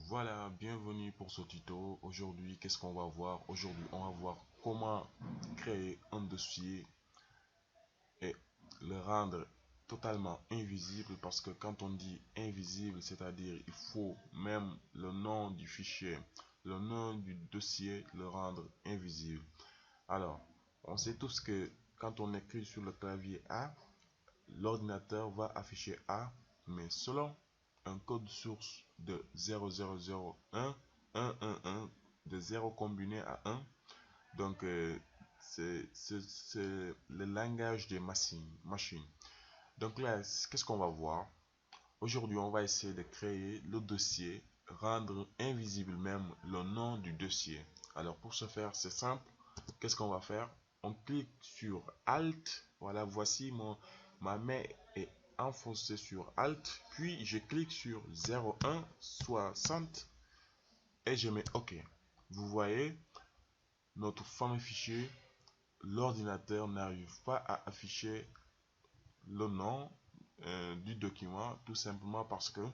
Voilà, bienvenue pour ce tuto. Aujourd'hui, qu'est-ce qu'on va voir? Aujourd'hui, on va voir comment créer un dossier et le rendre totalement invisible parce que quand on dit invisible, c'est-à-dire il faut même le nom du fichier, le nom du dossier, le rendre invisible. Alors, on sait tous que quand on écrit sur le clavier A, l'ordinateur va afficher A, mais selon un code source de 0001, 111, de 0 combiné à 1. Donc, c'est le langage des machines. Donc là, qu'est-ce qu'on va voir? Aujourd'hui, on va essayer de créer le dossier, rendre invisible même le nom du dossier. Alors, pour ce faire, c'est simple. Qu'est-ce qu'on va faire? On clique sur Alt. Voilà, voici ma main est enfoncée sur Alt. Puis, je clique sur 01 60 et je mets OK. Vous voyez, notre fameux fichier, l'ordinateur n'arrive pas à afficher le nom du document tout simplement parce que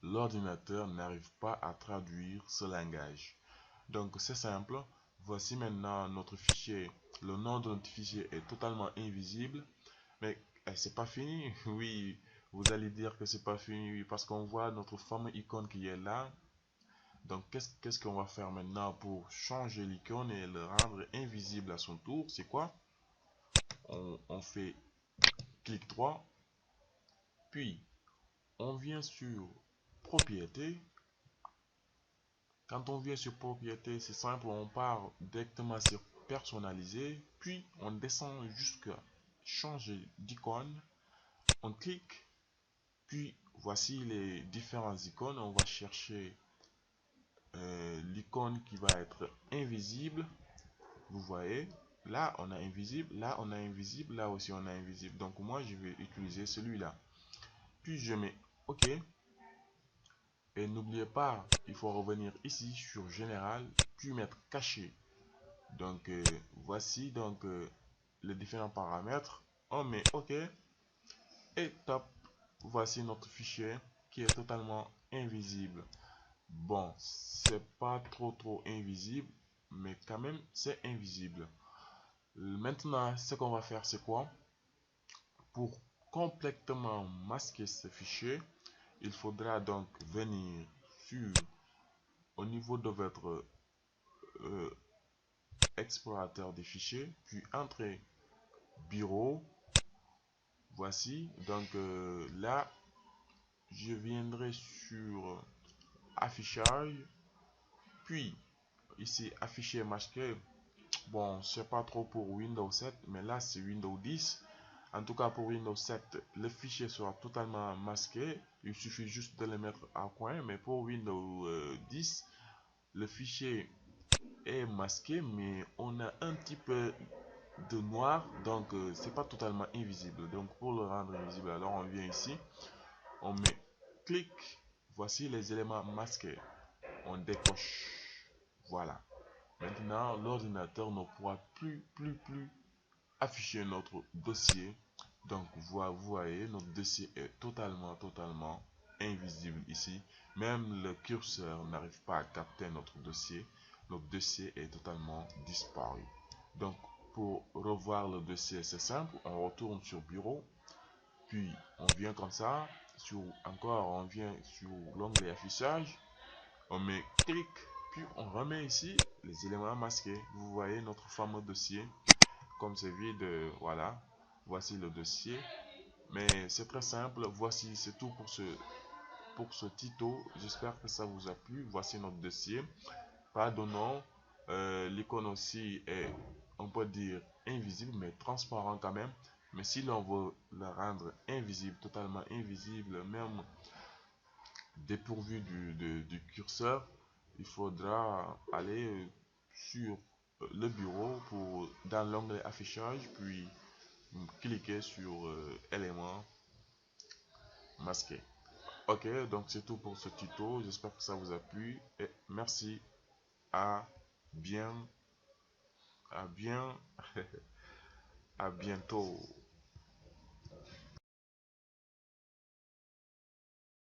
l'ordinateur n'arrive pas à traduire ce langage. Donc c'est simple. Voici maintenant notre fichier. Le nom de notre fichier est totalement invisible. Mais c'est pas fini. Oui, vous allez dire que c'est pas fini. Oui, parce qu'on voit notre fameux icône qui est là. Donc qu'est-ce qu'on va faire maintenant pour changer l'icône et le rendre invisible à son tour? C'est quoi? On fait clic droit. Puis on vient sur propriété. Quand on vient sur propriété, c'est simple, on part directement sur personnaliser, puis on descend jusqu'à changer d'icône, on clique, puis voici les différentes icônes, on va chercher l'icône qui va être invisible, vous voyez, là on a invisible, là on a invisible, là aussi on a invisible, donc moi je vais utiliser celui-là, puis je mets OK. Et n'oubliez pas, il faut revenir ici sur Général, puis mettre Caché. Donc, voici donc les différents paramètres. On met OK et top. Voici notre fichier qui est totalement invisible. Bon, c'est pas trop invisible, mais quand même c'est invisible. Maintenant, ce qu'on va faire, c'est quoi? Pour complètement masquer ce fichier, il faudra donc venir sur au niveau de votre euh, explorateur des fichiers, puis entrer bureau. Voici, donc là, je viendrai sur affichage, puis ici afficher masqué. Bon, c'est pas trop pour Windows 7, mais là c'est Windows 10. En tout cas, pour Windows 7, le fichier sera totalement masqué. Il suffit juste de le mettre à coin, mais pour Windows 10, le fichier est masqué, mais on a un petit peu de noir, donc c'est pas totalement invisible. Donc pour le rendre invisible, alors on vient ici, on met clic, voici les éléments masqués, on décoche, voilà. Maintenant l'ordinateur ne pourra plus afficher notre dossier. Donc vous voyez, notre dossier est totalement invisible ici. Même le curseur n'arrive pas à capter notre dossier. Notre dossier est totalement disparu. Donc pour revoir le dossier, c'est simple, on retourne sur bureau, puis on vient comme ça, on vient sur l'onglet affichage, on met clic, puis on remet ici les éléments masqués. Vous voyez notre fameux dossier, comme c'est vide, voilà, voici le dossier. Mais c'est très simple, voici, c'est tout pour ce tuto. J'espère que ça vous a plu. Voici notre dossier. Pardonnons, l'icône aussi est, on peut dire, invisible, mais transparent quand même. Mais si l'on veut le rendre invisible, totalement invisible, même dépourvu du curseur, il faudra aller sur le bureau pour dans l'onglet affichage, puis cliquer sur éléments masqués. Ok, donc c'est tout pour ce tuto. J'espère que ça vous a plu et merci. À bien, à bien, à bientôt.